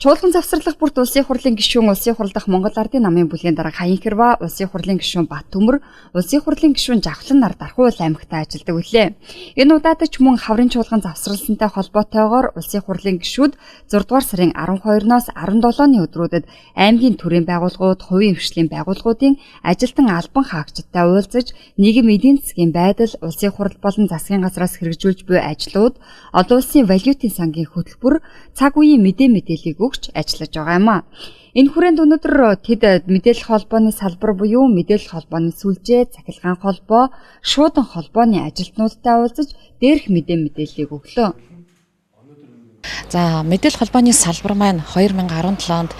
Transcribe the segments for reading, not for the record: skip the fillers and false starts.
Чуулган завсарлах бүрт улсын хурлын гишүүн улсын хурал дахь Монгол Ардын намын бүлгийн дарга Хаян Хэрва, улсын хурлын гишүүн Бат Төмөр, улсын хурлын гишүүн Жавхлан нар Дархуул аймагта ажилладаг үлээ. Энэ удаад ч мөн хаврын чуулган завсралсантай холбоотойгоор улсын хурлын гишүүд 6 дугаар сарын 12-ноос 17-ны өдрүүдэд аймгийн төрийн байгууллагууд, хувийн хвшлийн байгууллагуудын ажилтан албан хаагчдтай уулзаж, нийгэм эдийн засгийн байдал, улсын хурал болон засгийн газраас хэрэгжүүлж буй ажлууд, олон улсын валютын сангийн хөтөлбөр, цаг үеийн мэдээллийг өгч ажиллаж байгаа юм а. Энэ хүрээнд өнөөдөр тэд мэдээлэл холбооны салбар буюу мэдээлэл холбооны сүлжээ, цахилгаан холбоо, шуудан холбооны ажилтнуудтай уулзаж дээрх мэдээллийг өглөө. За мэдээлэл холбооны салбар маань 2017 онд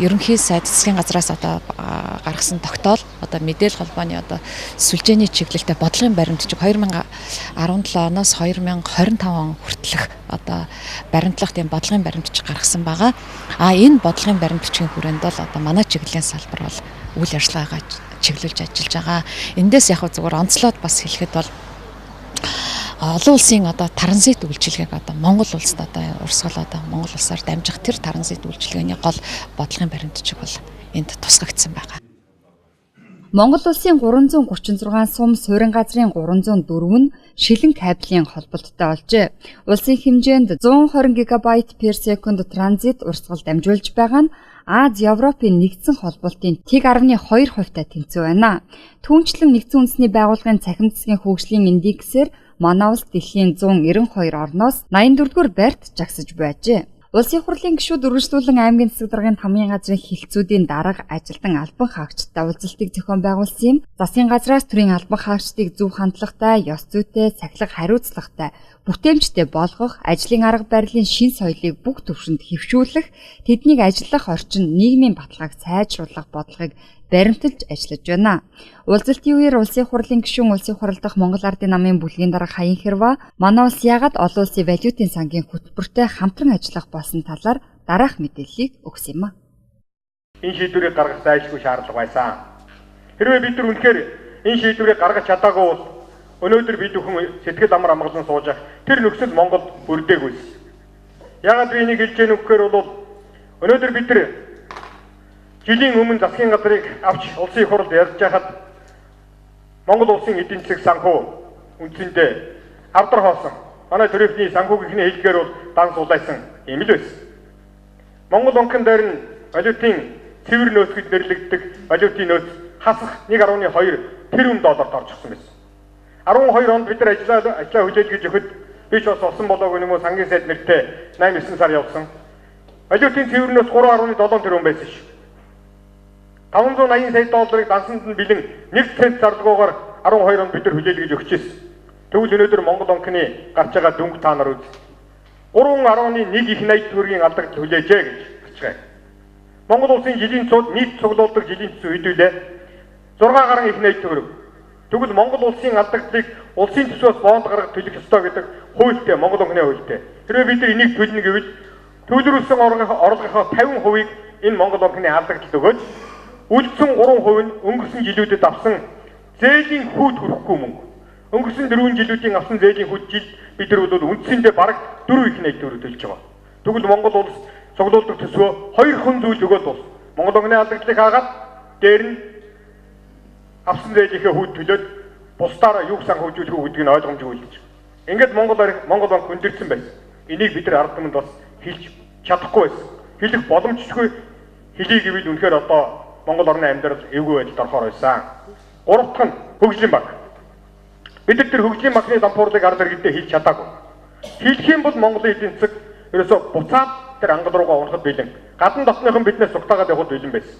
ерөнхий сайд засгийн газраас гаргасан тогтоол мэдээлэл холбооны сүлжээний чиглэлтэй бодлогын баримтчиг 2017 оноос 2025 он хүртэлх баримтлах тийм бодлогын баримтчиг гаргасан байгаа. Энэ бодлогын баримтчгийн хүрээнд бол манай чиглэлийн салбар бол үйл ажиллагаагаа чиглүүлж ажиллаж байгаа. Эндээс яг зөвхөн онцлоод бас хэлэхэд бол олон улсын транзит үйлчилгээг Монгол улсад урсгал Монгол улсаар дамжих тэр транзит үйлчилгээний гол бодлогын баримтчиг бол энд тусгагдсан байгаа. Монгол улсын 336 сум суурин газрын 304 нь шилэн кабелийн холболттой олжээ. Улсын хэмжээнд 120 гигабайт per секунд транзит урсгал дамжуулж байгаа нь Аз Европын нэгдсэн холболтын 1.2% тэнцүү байна. Түүнчлэн нэгдсэн үндэсний байгууллагын цахим засгийн хөгжлийн индексээр манай улс дэлхийн 192 орноос 84-р байрт жагсаж байжээ. Улсын хурлын гишүүд үргэлжлүүлэн аймгийн засаг даргын хамгийн газрын хилцүүдийн дарга ажилтан албан хаагчдтай уулзалтыг зохион байгуулсан юм. Засгийн газраас төрийн албан хаагчдыг зөв хандлагатай, ёс зүйтэй, цахилгаан хариуцлагатай, бүтээмжтэй болгох, ажлын арга барилын шин соёлыг бүх төвшөнд хэвшүүлэх, тэднийг ажиллах орчин нийгмийн баталгааг сайжруулах бодлогыг баримталж ажиллаж байна. Уулзалтын үеэр улсын хурлын гишүүн улсын хурал дахь Монгол Ардын намын бүлгийн дарга Хаян Хэрва манай улс яагаад олон улсын валютын сангийн хөтөлбөртэй хамтран ажиллах болсон талаар дараах мэдээллийг өгсөн юм а. Энэ шийдвэрийг гаргах зайлшгүй шаардлага байсан. Хэрвээ бид нар үнэхээр энэ шийдвэрийг гаргаж чадаагүй бол өнөөдөр бид бүхэн сэтгэл амар амгалан сууж ах тэр нөхцөл Монголд бүрдээгүйс. Яагаад би энийг хэлж яах вэ гэхээр бол өнөөдөр бид нар жилийн өмнө засгийн газрыг авч улсын хурлд ярьж байхад Монгол улсын эдийн засаг санхүү үндсэндээ авдар хоосон. Манай төрөвчний санхүүгийнхний хэлгээр бол данс улайсан юм л байсан. Монгол банкн дээр нь валютын цэвэр нөөцөд нэрлэгддэг валютын нөөц хасах 1.2 тэрбум долларт орчихсон байсан. 12 онд бид нар ажлаа хүлээлгэж өгөхөд би ч бас олсон болоогүй юм уу сангийн сайд нэртэй 8-9 сар явсан. Валютын цэвэр нөөц 3.7 тэрбум байсан ш. 580 сая долларыг дансанд нь бэлэн 1 цент зарлгуугаар 12 онд бид нар хүлээлгэж өгчээсэн. Тэгвэл өнөөдөр Монгол банкны гарч байгаа дүнг та нар үз. 3.1 их 80 төгрөгийн алдагт хүлээжээ гэж гарч байгаа. Монгол улсын жилийн цууд нийт цуглуулдаг жилийн цэцүү хэдүүлээ 6 гаруй их 80 төгрөг. Тэгвэл Монгол улсын алдагдлыг улсын төсвөөс бонд гаргаж төлөх ёстой гэдэг хуультай Монгол банкны хуультай. Хэрвээ бид нар энийг төлнө гэвэл төлрүүлсэн орлогынхоо 50%-ийг энэ Монгол банкны алдагдлд өгөөд үлдсэн 3% нь өнгөрсөн жилүүдэд авсан зээлийн хүүт хүрэхгүй мөнгө. Өнгөрсөн 4 жилүүдийн авсан зээлийн хүүт жилд бид нар бол үндсэндээ бараг 4 их 80 төгрөг төлж байгаа. Тэгвэл Монгол улс цуглуулдаг төсвөө 2 хүн зүйл өгөөд бол Монгол банкны алдагдлыг хаагаад дээр нь авсан зээлийнхээ хүүт төлөөд бусдаараа юу санхүүжүүлэх үү гэдгийг ойлгомжгүй үлдэж байгаа. Ингээд Монгол банк өндөрсөн байсан. Энийг бид нар ард түмэнд бас хэлж чадахгүй байсан. Хэлэх боломжгүй хэлий гэвэл үнэхээр одоо Монгол орны амьдрал эвгүй байдалд орохоор байсан. Гурав дахь нь хөгжлийн банк. Бид нар тэр хөгжлийн банкны дампуурлыг ард иргэдэд хэлж чадаагүй. Хэлэх юм бол Монголын эдийн засаг ерөөсө буцаад тэр ангал руугаа унахад бэлэн. Гадна дотныхон биднээс сугтаагаад явахд бэлэн байсан.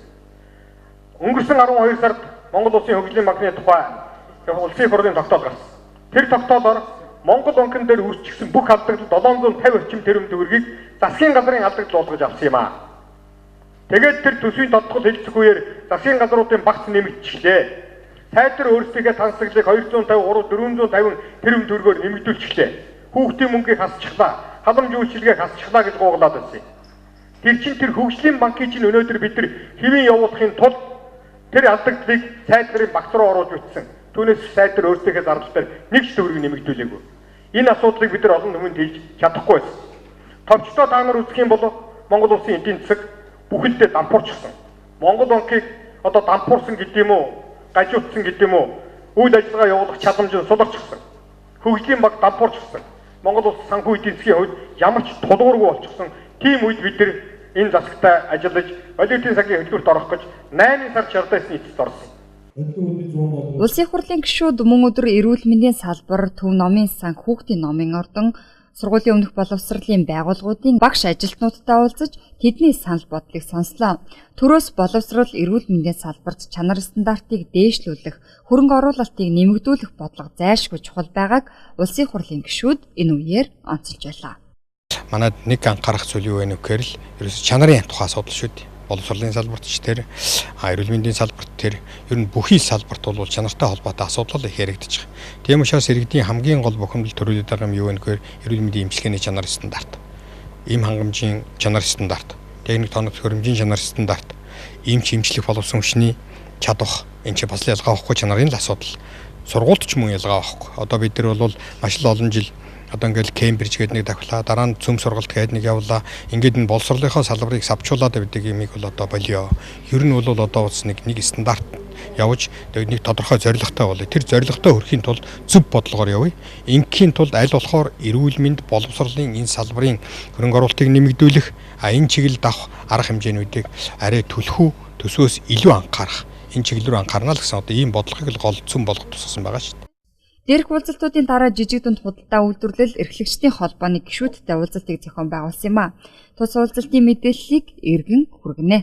Өнгөрсөн 12 сард Монгол улсын хөгжлийн банкны тухай улсын хурлын тогтоол гарсан. Тэр тогтоолоор Монгол банкн дээр үржигдсэн бүх алдагдлыг 750 орчим тэрбум төгрөгийг засгийн газрын алдагдал болгож авсан юм аа. Тэгээд тэр төсвийн тодтогол хэлцэхгүйгээр засгийн газруудын багц нэмэгдчихлээ. Сайдар өөрсдийнхээ тансаглалыг 250, 450 тэрбум төгрөгөөр нэмэгдүүлчихлээ. Хүүхдийн мөнгийг хасчихлаа, халамж үйлчилгээг хасчихлаа гэж гуйглаад байсан. Тэр чинь тэр хөгжлийн банкыг чинь өнөөдөр бид нар хэвэн явуулахын тулд тэр алдагдлыг сайдарын багц руу оруулж үтсэн. Түүнээс сайдар өөрсдийнхээ зардал дээр нэг ч төгрөг нэмэгдүүлээгүй. Энэ асуудлыг бид нар олон хүмүүнд хэлж чадахгүй байсан. Товчдоо та нар үзэх юм бол Монгол улсын эдийн засаг бүхэлдээ дампуурчихсан. Монгол банкыг одоо дампуурсан гэдэг юм уу? Гажуудсан гэдэг юм уу? Үйл ажиллагаа явуулах чадамж нь суларчихсан. Хөгжлийн баг дампуурчихсан. Монгол улс санхүү эдийн засгийн хувьд ямар ч тулгуургүй болчихсон. Тийм үед бид нар энэ засагтаа ажиллаж валютын сангийн хөтөлбөрт орох гэж 8 сар чардаас нийцэд орсон. Улсын хурлын гишүүд мөн өдөр эрүүл мэндийн салбар, төв номын сан, хүүхдийн номын ордон, сургуулийн өмнөх боловсролын байгууллагуудын багш ажилтнуудтай уулзаж тэдний санал бодлыг сонслоо. Төрөөс боловсрол эрүүл мэндийн салбарт чанар стандартыг дээшлүүлэх, хөрөнгө оруулалтыг нэмэгдүүлэх бодлого зайлшгүй чухал байгааг улсын хурлын гишүүд энэ үеэр онцолж байлаа. Манайд нэг анхаарах зүйл юу вэ гэхээр л ерөөс чанарын тухай асуудал шүү дээ. Боловсролын салбарт ч тэр, эрүүл мэндийн салбарт тэр, ер нь бүхий салбарт бол чанартай холбоотой асуудал их яригдчих. Тийм учраас иргэдийн хамгийн гол бухимдал төрүүлээд байгаа юм юу вэ гэхээр эрүүл мэндийн эмчилгээний чанар стандарт, эм хангамжийн чанар стандарт, техник тоног хөрөмжийн чанар стандарт, эмч эмчлэх боловсон хүчний чадвах, энэ ч бас л ялгаа авахгүй чанарын л асуудал. Сургуульд ч мөн ялгаа авахгүй. Одоо бид нар бол маш л олон жил одоо ингээл Кембриж гэдэг нэг давхлаа, дараа нь цөм сургалт гэдэг нэг явлаа. Ингээд энэ боловсролынхоо салбарыг савчуулаад байдаг юмыг бол одоо болио. Ер нь бол одоо бас нэг стандарт явж нэг тодорхой зорилготой болоо. Тэр зорилготой хүрэхийн тулд зөв бодлогоор явъя. Ингийн тулд аль болохоор эрүүл мэнд боловсролын энэ салбарын хөрөнгө оруулалтыг нэмэгдүүлэх, энэ чиглэлд авах арга хэмжээнүүдийг арай түлхүү төсвөөс илүү анхаарах. Энэ чиглэл рүү анхаарна л гэсэн одоо ийм бодлогыг л гол цөм болгох туссан байгаа шүү дээ. Дээрх уулзалтуудын дараа жижиг дунд худалдаа үйлдвэрлэл эрхлэгчдийн холбооны гишүүдтэй уулзалтыг зохион байгуулсан юм а. Тус уулзалтын мэдээллийг эргэн хүргэнэ.